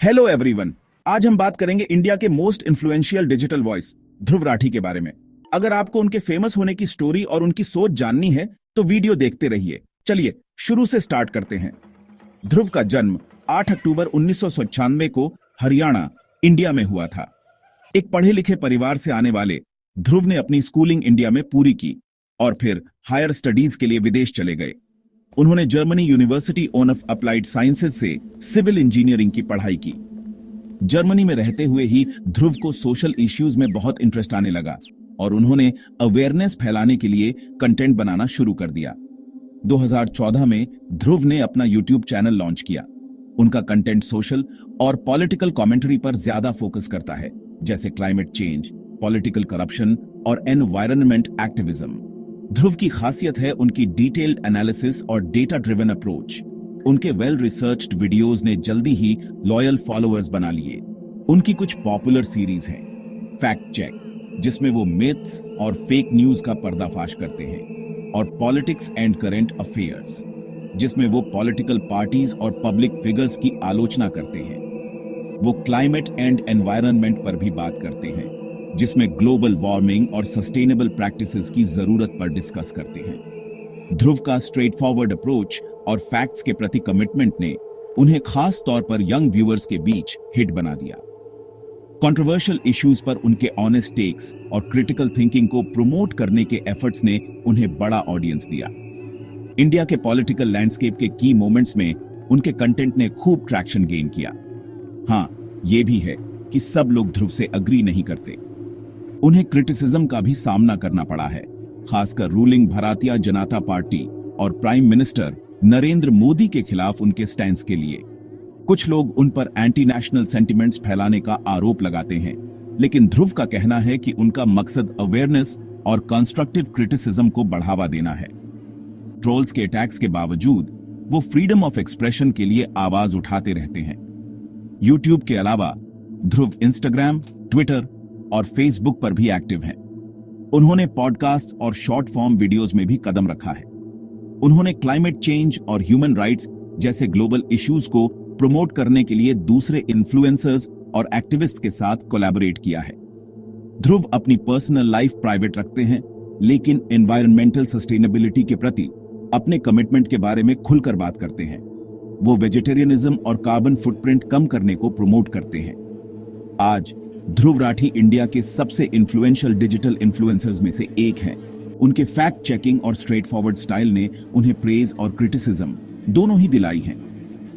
Hello everyone. आज हम बात करेंगे इंडिया के most influential digital voice Dhruv Rathee के बारे में। अगर आपको उनके फेमस होने की स्टोरी और उनकी सोच जाननी है तो वीडियो देखते रहिए। चलिए शुरू से स्टार्ट करते हैं। ध्रुव का जन्म 8 अक्टूबर 1996 को हरियाणा, इंडिया में हुआ था। एक पढ़े लिखे परिवार से आने वाले ध्रुव ने अपनी स्कूलिंग इंडिया में पूरी की और फिर हायर स्टडीज के लिए विदेश चले गए। उन्होंने Germany university of applied sciences से सिविल इंजीनियरिंग की पढ़ाई की। जर्मनी में रहते हुए ही ध्रुव को सोशल इश्यूज में बहुत इंटरेस्ट आने लगा और उन्होंने अवेयरनेस फैलाने के लिए कंटेंट बनाना शुरू कर दिया। 2014 में ध्रुव ने अपना यूट्यूब चैनल लॉन्च किया। उनका कंटेंट सोशल और पॉलिटिकल कमेंट्री पर ज्यादा फोकस करता है, जैसे क्लाइमेट चेंज, पॉलिटिकल करप्शन और एनवायरनमेंट एक्टिविज्म। ध्रुव की खासियत है उनकी डिटेल्ड एनालिसिस और डेटा ड्रिवन अप्रोच। उनके वेल रिसर्च्ड वीडियोस ने जल्दी ही लॉयल फॉलोअर्स बना लिए। उनकी कुछ पॉपुलर सीरीज हैं, फैक्ट चेक, जिसमें वो मिथ्स और फेक न्यूज का पर्दाफाश करते हैं, और पॉलिटिक्स एंड करंट अफेयर्स, जिसमें वो पॉलिटिकल पार्टीज और पब्लिक फिगर्स की आलोचना करते हैं। वो क्लाइमेट एंड एनवायरनमेंट पर भी बात करते हैं, जिसमें ग्लोबल वार्मिंग और सस्टेनेबल प्रैक्टिसेस की जरूरत पर डिस्कस करते हैं। ध्रुव का स्ट्रेट फॉरवर्ड अप्रोच और फैक्ट्स के प्रति कमिटमेंट ने उन्हें खास तौर पर यंग व्यूअर्स के बीच हिट बना दिया। कंट्रोवर्शियल इश्यूज पर उनके ऑनेस्ट टेक्स और क्रिटिकल थिंकिंग को प्रमोट करने के एफर्ट्स ने उन्हें बड़ा ऑडियंस दिया। इंडिया के पॉलिटिकल लैंडस्केप के की मोमेंट्स में उनके कंटेंट ने खूब ट्रैक्शन गेन किया। हाँ, यह भी है कि सब लोग ध्रुव से अग्री नहीं करते। उन्हें क्रिटिसिज्म का भी सामना करना पड़ा है, खासकर रूलिंग भारतीय जनता पार्टी और प्राइम मिनिस्टर नरेंद्र मोदी के खिलाफ उनके स्टैंड के लिए। कुछ लोग उन पर एंटी नेशनल सेंटिमेंट्स फैलाने का आरोप लगाते हैं, लेकिन ध्रुव का कहना है कि उनका मकसद अवेयरनेस और कंस्ट्रक्टिव क्रिटिसिज्म को बढ़ावा देना है। ट्रोल्स के अटैक्स के बावजूद वो फ्रीडम ऑफ एक्सप्रेशन के लिए आवाज उठाते रहते हैं। यूट्यूब के अलावा ध्रुव इंस्टाग्राम, ट्विटर और फेसबुक पर भी एक्टिव हैं। उन्होंने पॉडकास्ट और शॉर्ट फॉर्म वीडियोस में भी कदम रखा है। उन्होंने क्लाइमेट चेंज और ह्यूमन राइट्स जैसे ग्लोबल इश्यूज को प्रमोट करने के लिए दूसरे इन्फ्लुएंसर्स और एक्टिविस्ट के साथ कोलैबोरेट किया है। ध्रुव अपनी पर्सनल लाइफ प्राइवेट रखते हैं, लेकिन एनवायरमेंटल सस्टेनेबिलिटी के प्रति अपने कमिटमेंट के बारे में खुलकर बात करते हैं। वो वेजिटेरियनिज्म और कार्बन फुटप्रिंट कम करने को प्रमोट करते हैं। आज ध्रुव राठी इंडिया के सबसे इन्फ्लुएंशियल डिजिटल इन्फ्लुएंसर्स में से एक हैं। उनके फैक्ट चेकिंग और स्ट्रेट फॉरवर्ड स्टाइल ने उन्हें प्रेज और क्रिटिसिज्म दोनों ही दिलाई हैं।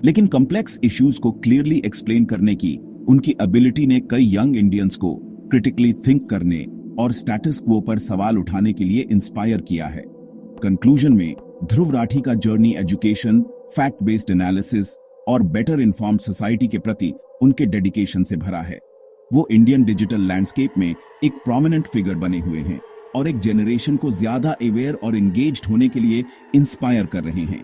लेकिन कॉम्प्लेक्स इश्यूज को क्लियरली एक्सप्लेन करने की उनकी एबिलिटी ने कई यंग इंडियंस को क्रिटिकली थिंक करने और स्टेटस क्वो पर सवाल उठाने के लिए इंस्पायर किया है। कंक्लूजन में ध्रुव राठी का journey education, fact based analysis और बेटर इन्फॉर्म्ड सोसाइटी के प्रति उनके डेडिकेशन से भरा है। वो इंडियन डिजिटल लैंडस्केप में एक प्रोमिनेंट फिगर बने हुए हैं और एक जनरेशन को ज्यादा अवेयर और एंगेज्ड होने के लिए इंस्पायर कर रहे हैं।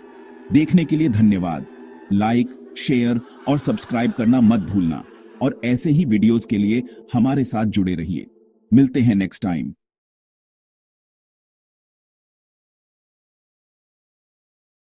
देखने के लिए धन्यवाद। लाइक, शेयर और सब्सक्राइब करना मत भूलना और ऐसे ही वीडियोस के लिए हमारे साथ जुड़े रहिए। मिलते हैं नेक्स्ट टाइम।